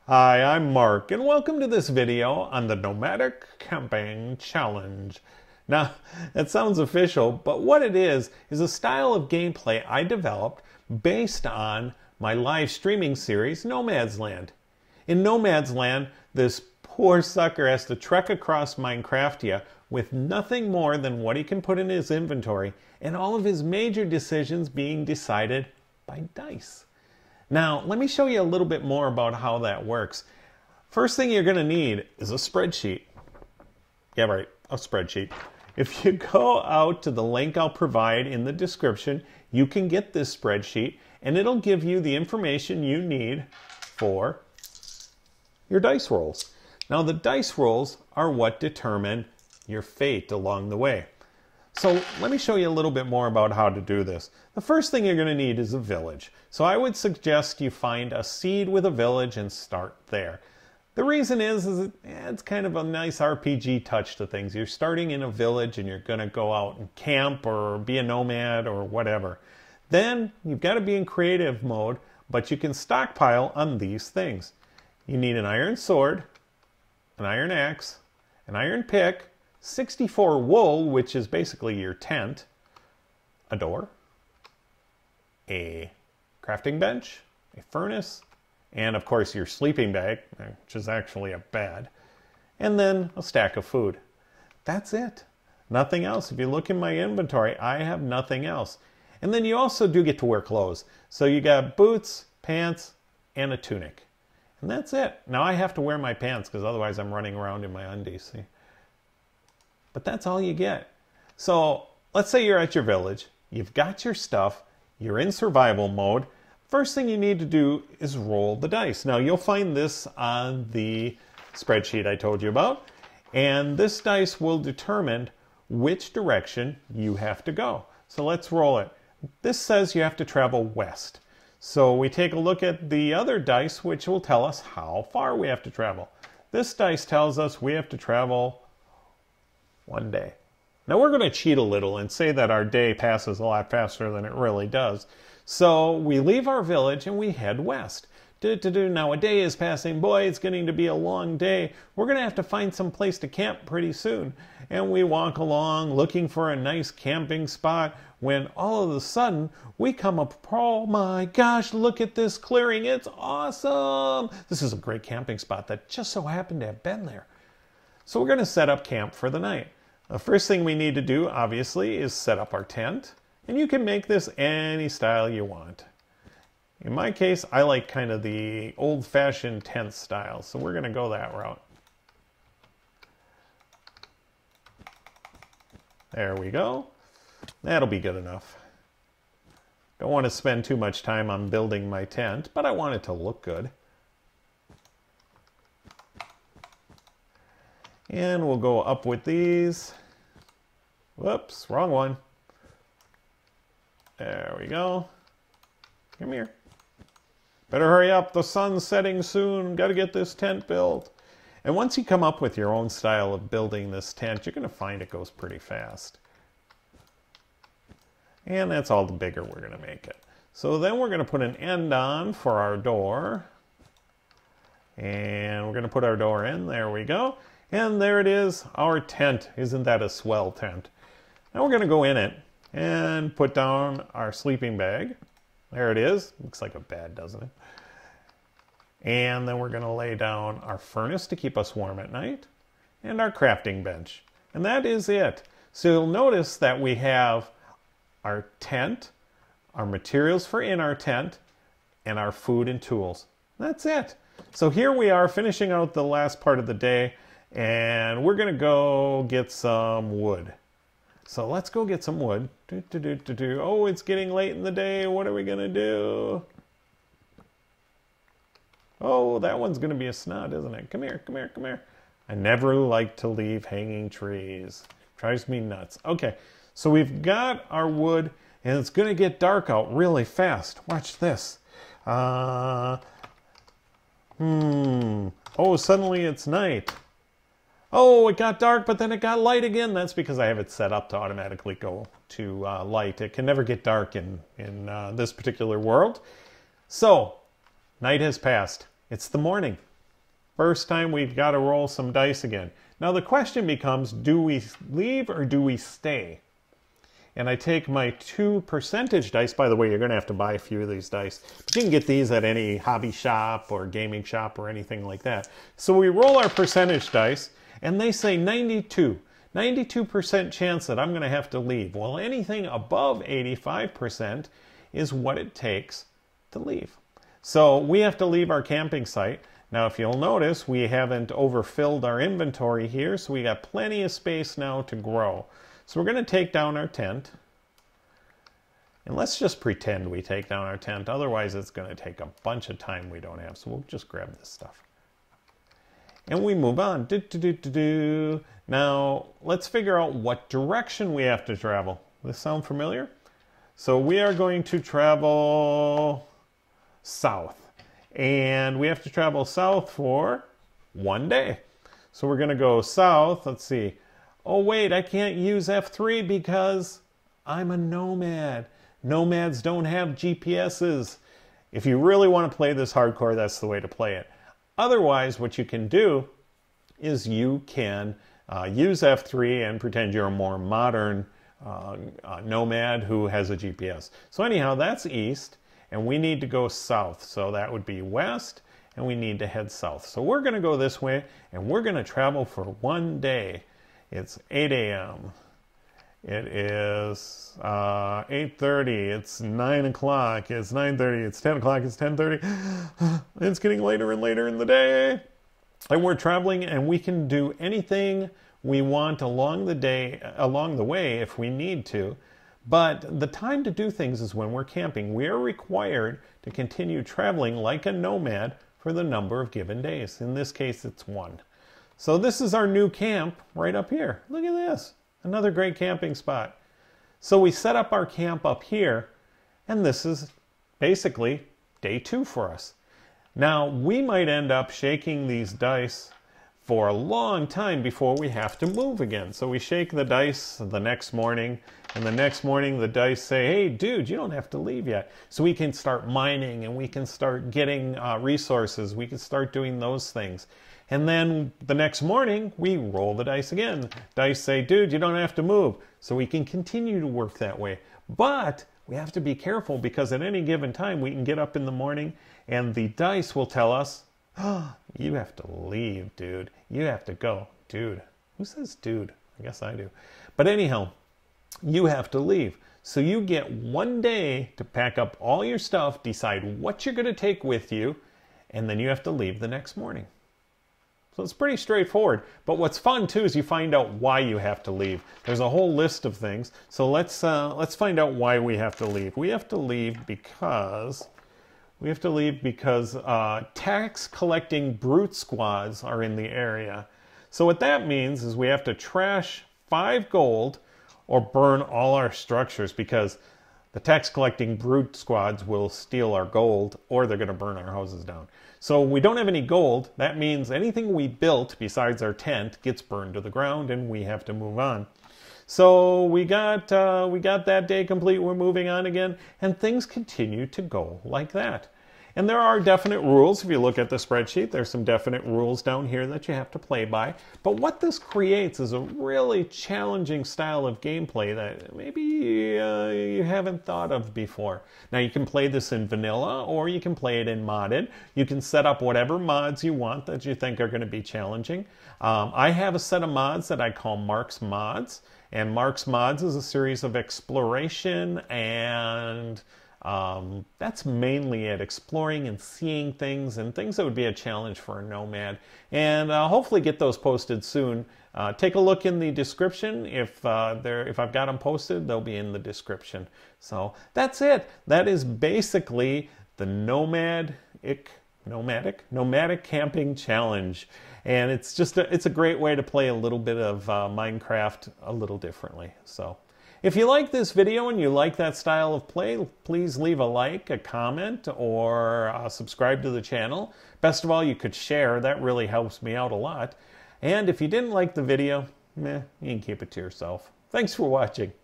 Hi, I'm Mark, and welcome to this video on the Nomadic Camping Challenge. Now, that sounds official, but what it is a style of gameplay I developed based on my live streaming series, Nomad's Land. In Nomad's Land, this poor sucker has to trek across Minecraftia with nothing more than what he can put in his inventory, and all of his major decisions being decided by dice. Now, let me show you a little bit more about how that works. First thing you're going to need is a spreadsheet. Yeah, right, a spreadsheet. If you go out to the link I'll provide in the description, you can get this spreadsheet, and it'll give you the information you need for your dice rolls. Now, the dice rolls are what determine your fate along the way. So let me show you a little bit more about how to do this. The first thing you're going to need is a village. So I would suggest you find a seed with a village and start there. The reason is it's kind of a nice RPG touch to things. You're starting in a village and you're going to go out and camp or be a nomad or whatever. Then you've got to be in creative mode, but you can stockpile on these things. You need an iron sword, an iron axe, an iron pick, 64 wool, which is basically your tent, a door, a crafting bench, a furnace, and of course your sleeping bag, which is actually a bed, and then a stack of food. That's it. Nothing else. If you look in my inventory, I have nothing else. And then you also do get to wear clothes. So you got boots, pants, and a tunic. And that's it. Now I have to wear my pants because otherwise I'm running around in my undies. See? But that's all you get. So let's say you're at your village, you've got your stuff, you're in survival mode. First thing you need to do is roll the dice. Now you'll find this on the spreadsheet I told you about, and this dice will determine which direction you have to go. So let's roll it. This says you have to travel west. So we take a look at the other dice, which will tell us how far we have to travel. This dice tells us we have to travel one day. Now we're going to cheat a little and say that our day passes a lot faster than it really does. So we leave our village and we head west. Now a day is passing. Boy, it's getting to be a long day. We're going to have to find some place to camp pretty soon. And we walk along looking for a nice camping spot when all of a sudden we come up, oh my gosh, look at this clearing. It's awesome. This is a great camping spot that just so happened to have been there. So we're going to set up camp for the night. The first thing we need to do, obviously, is set up our tent. And you can make this any style you want. In my case, I like kind of the old-fashioned tent style, so we're going to go that route. There we go. That'll be good enough. Don't want to spend too much time on building my tent, but I want it to look good. And we'll go up with these. Whoops, wrong one. There we go. Come here. Better hurry up, the sun's setting soon. Got to get this tent built. And once you come up with your own style of building this tent, you're going to find it goes pretty fast. And that's all the bigger we're going to make it. So then we're going to put an end on for our door. And we're going to put our door in. There we go. And there it is, our tent. Isn't that a swell tent? Now we're going to go in it and put down our sleeping bag. There it is. Looks like a bed, doesn't it? And then we're going to lay down our furnace to keep us warm at night and our crafting bench. And that is it. So you'll notice that we have our tent, our materials for in our tent, and our food and tools. That's it. So here we are finishing out the last part of the day. And we're going to go get some wood. So let's go get some wood. Oh, it's getting late in the day. What are we going to do? Oh, that one's going to be a snot, isn't it? Come here, come here, come here. I never like to leave hanging trees. Drives me nuts. Okay, so we've got our wood, and it's going to get dark out really fast. Watch this. Oh, suddenly it's night. Oh, it got dark, but then it got light again. That's because I have it set up to automatically go to light. It can never get dark in this particular world. So, night has passed. It's the morning. First time we've got to roll some dice again. Now the question becomes, do we leave or do we stay? And I take my 2 percentage dice. By the way, you're going to have to buy a few of these dice. But you can get these at any hobby shop or gaming shop or anything like that. So we roll our percentage dice, and they say 92. 92% chance that I'm going to have to leave. Well, anything above 85% is what it takes to leave. So we have to leave our camping site. Now, if you'll notice, we haven't overfilled our inventory here, so we got plenty of space now to grow. So we're going to take down our tent. And let's just pretend we take down our tent. Otherwise, it's going to take a bunch of time we don't have. So we'll just grab this stuff. And we move on. Now, let's figure out what direction we have to travel. Does this sound familiar? So we are going to travel south. And we have to travel south for 1 day. So we're going to go south. Let's see. Oh, wait, I can't use F3 because I'm a nomad. Nomads don't have GPSs. If you really want to play this hardcore, that's the way to play it. Otherwise, what you can do is you can use F3 and pretend you're a more modern nomad who has a GPS. So anyhow, that's east, and we need to go south. So that would be west, and we need to head south. So we're going to go this way, and we're going to travel for 1 day. It's 8 a.m. It is 8:30. It's 9 o'clock. It's 9:30. It's 10 o'clock. It's 10:30. It's getting later and later in the day. And we're traveling, and we can do anything we want along the way if we need to. But the time to do things is when we're camping. We are required to continue traveling like a nomad for the number of given days. In this case, it's 1. So this is our new camp right up here. Look at this. Another great camping spot. So we set up our camp up here, and this is basically day 2 for us. Now, we might end up shaking these dice for a long time before we have to move again. So we shake the dice the next morning, and the next morning the dice say, hey, dude, you don't have to leave yet. So we can start mining, and we can start getting resources. We can start doing those things. And then the next morning, we roll the dice again. Dice say, dude, you don't have to move. So we can continue to work that way. But we have to be careful because at any given time, we can get up in the morning and the dice will tell us, oh, you have to leave, dude. You have to go. Dude. Who says dude? I guess I do. But anyhow, you have to leave. So you get 1 day to pack up all your stuff, decide what you're going to take with you, and then you have to leave the next morning. So it's pretty straightforward. But what's fun too is you find out why you have to leave. There's a whole list of things. So let's find out why we have to leave. We have to leave because tax collecting brute squads are in the area. So what that means is we have to trash 5 gold or burn all our structures because the tax collecting brute squads will steal our gold or they're going to burn our houses down. So we don't have any gold. That means anything we built besides our tent gets burned to the ground and we have to move on. So we got that day complete. We're moving on again and things continue to go like that. And there are definite rules. If you look at the spreadsheet, there's some definite rules down here that you have to play by. But what this creates is a really challenging style of gameplay that maybe you haven't thought of before. Now, you can play this in vanilla or you can play it in modded. You can set up whatever mods you want that you think are going to be challenging. I have a set of mods that I call Mark's Mods. And Mark's Mods is a series of exploration and that's mainly it, exploring and seeing things and things that would be a challenge for a nomad. And hopefully get those posted soon. Take a look in the description. If I've got them posted, they'll be in the description. So that's it. That is basically the Nomadic Camping Challenge. And it's a great way to play a little bit of Minecraft a little differently. So if you like this video and you like that style of play, please leave a like, a comment, or subscribe to the channel. Best of all, you could share. That really helps me out a lot. And if you didn't like the video, you can keep it to yourself. Thanks for watching.